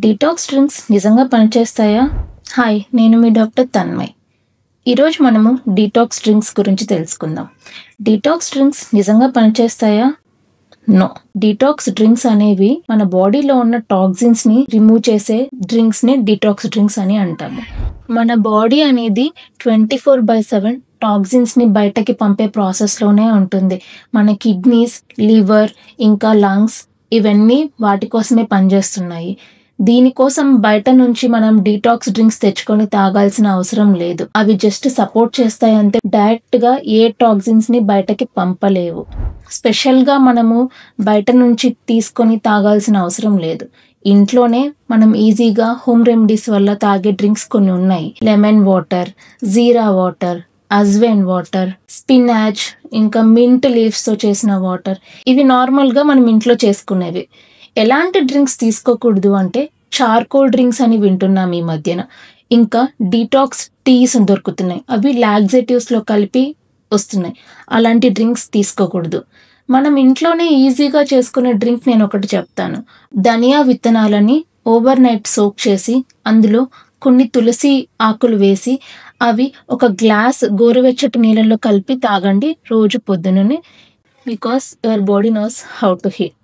Detox drinks నిజంగా పనిచేస్తాయా? Hi, నేను మీ డాక్టర్ తన్మయ్. ఈరోజు మనము డీటాక్స్ డ్రింక్స్ గురించి తెలుసుకుందాం. డీటాక్స్ డ్రింక్స్ నిజంగా పనిచేస్తాయా? నో. డీటాక్స్ డ్రింక్స్ అనేవి మన బాడీలో ఉన్న టాక్సిన్స్ని రిమూవ్ చేసే డ్రింక్స్ని డీటాక్స్ డ్రింక్స్ అని అంటాము. మన బాడీ అనేది 24/7 టాక్సిన్స్ని బయటకి పంపే ప్రాసెస్లోనే ఉంటుంది. మన కిడ్నీస్, లివర్, ఇంకా లంగ్స్ ఇవన్నీ వాటి కోసమే పనిచేస్తున్నాయి. దీనికోసం బయట నుంచి మనం డీటాక్స్ డ్రింక్స్ తెచ్చుకొని తాగాల్సిన అవసరం లేదు. అవి జస్ట్ సపోర్ట్ చేస్తాయంటే డైరెక్ట్గా ఏ టాక్సిన్స్ని బయటకి పంపలేవు. స్పెషల్గా మనము బయట నుంచి తీసుకొని తాగాల్సిన అవసరం లేదు. ఇంట్లోనే మనం ఈజీగా హోమ్ రెమెడీస్ వల్ల తాగే డ్రింక్స్ కొన్ని ఉన్నాయి. లెమన్ వాటర్, జీరా వాటర్, అజ్వైన్ వాటర్, స్పినాచ్, ఇంకా మింట్ లీవ్స్తో చేసిన వాటర్. ఇవి నార్మల్గా మనం ఇంట్లో చేసుకునేవి. ఎలాంటి డ్రింక్స్ తీసుకోకూడదు అంటే చార్కోల్ డ్రింక్స్ అని వింటున్నాం ఈ మధ్యన. ఇంకా డీటాక్స్ టీస్ దొరుకుతున్నాయి. అవి లాక్సేటివ్స్లో కలిపి వస్తున్నాయి. అలాంటి డ్రింక్స్ తీసుకోకూడదు. మనం ఇంట్లోనే ఈజీగా చేసుకునే డ్రింక్ నేను ఒకటి చెప్తాను. ధనియా విత్తనాలని ఓవర్ నైట్ సోక్ చేసి అందులో కొన్ని తులసి ఆకులు వేసి అవి ఒక గ్లాస్ గోరువెచ్చటి నీళ్ళలో కలిపి తాగండి రోజు పొద్దుననే. Because your body knows how to heal.